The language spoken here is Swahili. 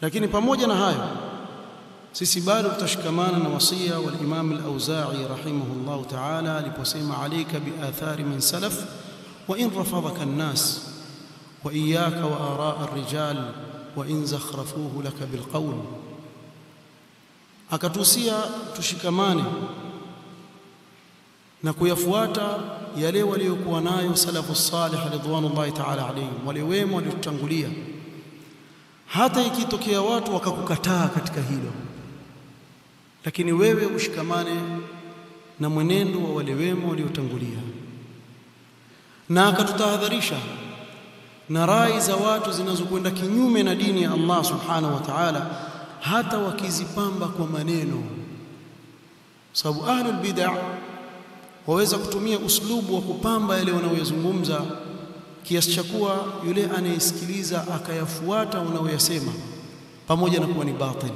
Lakini pamoja na hayo sisi bado tutashikamana na wasia wa Imam al-Auza'i rahimahullah ta'ala aliposema alayka bi athari man salaf wa in rafadhaka an-nas wa iyyaka wa ara'a ar-rijal wa in zakhrafuhu laka bil qawl. Akatusia tushikamane na kuyafuata yale waliokuwa nayo salafu salih ridwanullahi ta'ala alayhim, wale wema waliotangulia, hata ikitokea watu wakakukataa katika hilo, lakini wewe ushikamane na mwenendo wa wale wema waliotangulia. Na akatutahadharisha na rai za watu zinazokwenda kinyume na dini ya Allah subhanahu wa ta'ala, hata wakizipamba kwa maneno, sababu ahlul bid'ah waweza kutumia uslubu wa kupamba yale wanayozungumza kiasi cha kuwa yule anayesikiliza akayafuata unaoyasema pamoja na kuwa ni batili.